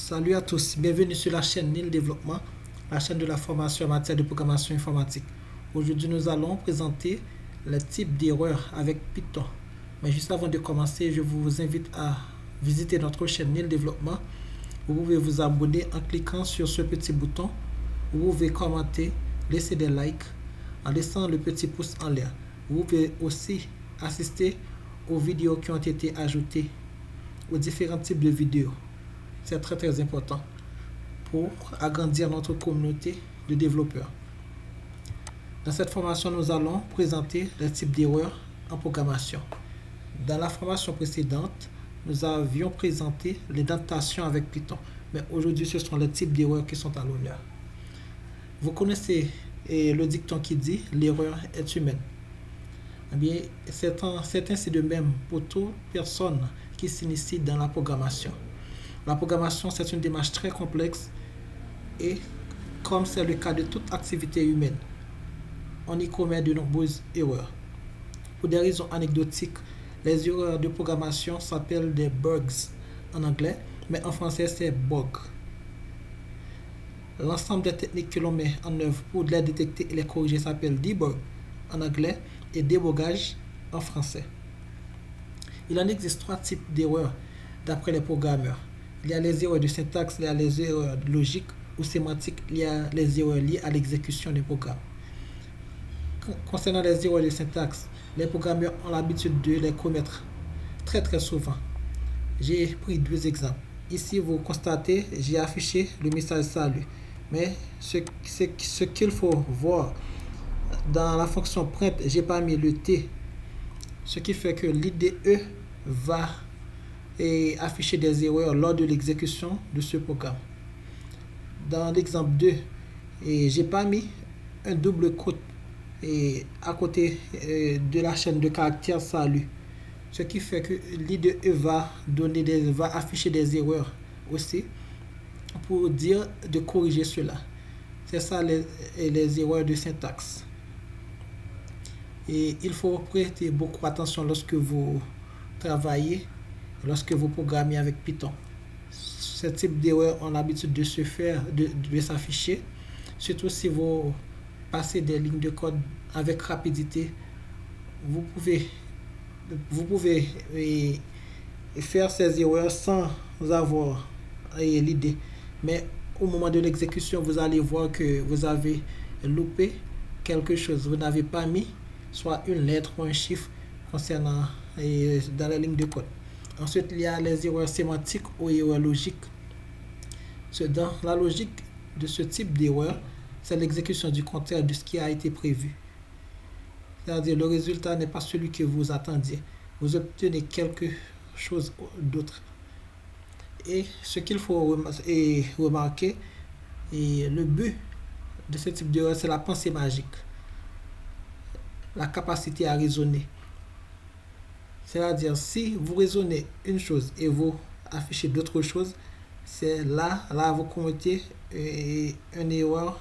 Salut à tous, bienvenue sur la chaîne NIL Développement, la chaîne de la formation en matière de programmation informatique. Aujourd'hui, nous allons présenter les types d'erreurs avec Python. Mais juste avant de commencer, je vous invite à visiter notre chaîne NIL Développement. Vous pouvez vous abonner en cliquant sur ce petit bouton. Vous pouvez commenter, laisser des likes en laissant le petit pouce en l'air. Vous pouvez aussi assister aux vidéos qui ont été ajoutées, aux différents types de vidéos. C'est très important pour agrandir notre communauté de développeurs. Dans cette formation, nous allons présenter les types d'erreurs en programmation. Dans la formation précédente, nous avions présenté l'indentations avec Python. Mais aujourd'hui, ce sont les types d'erreurs qui sont à l'honneur. Vous connaissez le dicton qui dit « l'erreur est humaine ». Eh bien, c'est ainsi de même pour toute personne qui s'initie dans la programmation. La programmation, c'est une démarche très complexe et, comme c'est le cas de toute activité humaine, on y commet de nombreuses erreurs. Pour des raisons anecdotiques, les erreurs de programmation s'appellent des bugs en anglais, mais en français c'est bug. L'ensemble des techniques que l'on met en œuvre pour les détecter et les corriger s'appelle debug en anglais et débogage en français. Il en existe trois types d'erreurs d'après les programmeurs. Il y a les erreurs de syntaxe, il y a les erreurs logiques ou sémantiques, il y a les erreurs liées à l'exécution du programme. Concernant les erreurs de syntaxe, les programmeurs ont l'habitude de les commettre très souvent. J'ai pris deux exemples. Ici, vous constatez, j'ai affiché le message salut. Mais ce qu'il faut voir, dans la fonction print, j'ai pas mis le T, ce qui fait que l'IDE va afficher des erreurs lors de l'exécution de ce programme. Dans l'exemple 2, j'ai pas mis un double quote à côté de la chaîne de caractères salut, ce qui fait que l'IDE va afficher des erreurs aussi pour dire de corriger cela. C'est ça les erreurs de syntaxe. Et il faut prêter beaucoup attention lorsque vous travaillez, lorsque vous programmez avec Python. Ce type d'erreurs ont l'habitude de s'afficher, surtout si vous passez des lignes de code avec rapidité. Vous pouvez faire ces erreurs sans avoir l'idée. Mais au moment de l'exécution, vous allez voir que vous avez loupé quelque chose. Vous n'avez pas mis soit une lettre ou un chiffre concernant dans la ligne de code. Ensuite, il y a les erreurs sémantiques ou erreurs logiques. Dans la logique de ce type d'erreur, c'est l'exécution du contraire de ce qui a été prévu. C'est-à-dire le résultat n'est pas celui que vous attendiez. Vous obtenez quelque chose d'autre. Et ce qu'il faut remarquer, le but de ce type d'erreur, c'est la pensée magique, la capacité à raisonner. C'est-à-dire, si vous raisonnez une chose et vous affichez d'autres choses, c'est là vous commettez une erreur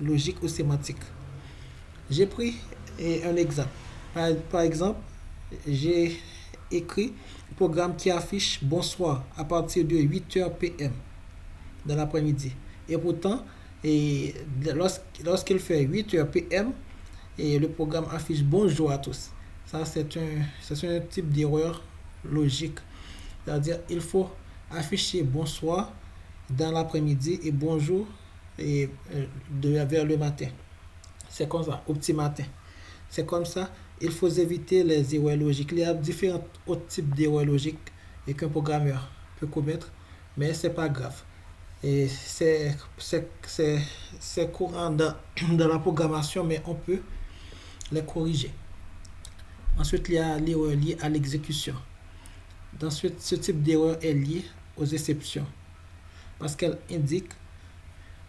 logique ou sémantique. J'ai pris un exemple. Par exemple, j'ai écrit un programme qui affiche bonsoir à partir de 8h PM dans l'après-midi. Et pourtant, lorsqu'il fait 8h PM, le programme affiche bonjour à tous. Ça, c'est un type d'erreur logique. C'est-à-dire, il faut afficher bonsoir dans l'après-midi et bonjour vers le matin. C'est comme ça, au petit matin. C'est comme ça, il faut éviter les erreurs logiques. Il y a différents autres types d'erreurs logiques qu'un programmeur peut commettre, mais ce n'est pas grave. Et c'est courant dans la programmation, mais on peut les corriger. Ensuite, il y a l'erreur liée à l'exécution. Ensuite, ce type d'erreur est lié aux exceptions, parce qu'elle indique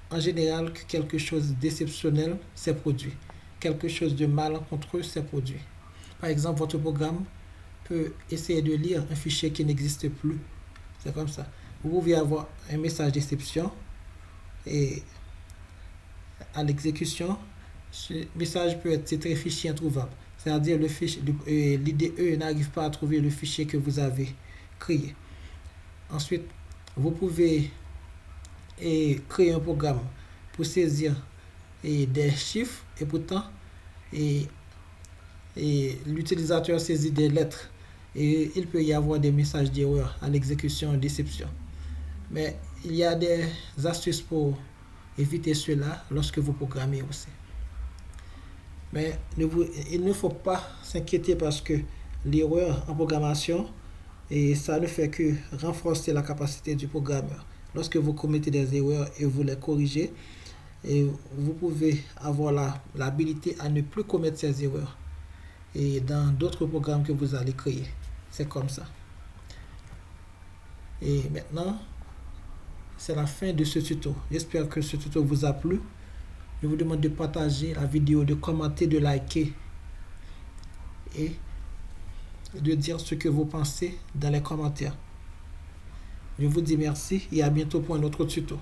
en général que quelque chose d'exceptionnel s'est produit. Quelque chose de malencontreux s'est produit. Par exemple, votre programme peut essayer de lire un fichier qui n'existe plus. C'est comme ça. Vous pouvez avoir un message d'exception et à l'exécution, ce message peut être titré fichier introuvable. C'est-à-dire l'IDE n'arrive pas à trouver le fichier que vous avez créé. Ensuite, vous pouvez créer un programme pour saisir des chiffres et pourtant et, l'utilisateur saisit des lettres et il peut y avoir des messages d'erreur à l'exécution en déception. Mais il y a des astuces pour éviter cela lorsque vous programmez aussi. Mais il ne faut pas s'inquiéter parce que l'erreur en programmation, et ça ne fait que renforcer la capacité du programmeur. Lorsque vous commettez des erreurs et vous les corrigez, et vous pouvez avoir l'habilité à ne plus commettre ces erreurs et dans d'autres programmes que vous allez créer. C'est comme ça. Et maintenant, c'est la fin de ce tuto. J'espère que ce tuto vous a plu. Je vous demande de partager la vidéo, de commenter, de liker et de dire ce que vous pensez dans les commentaires. Je vous dis merci et à bientôt pour un autre tuto.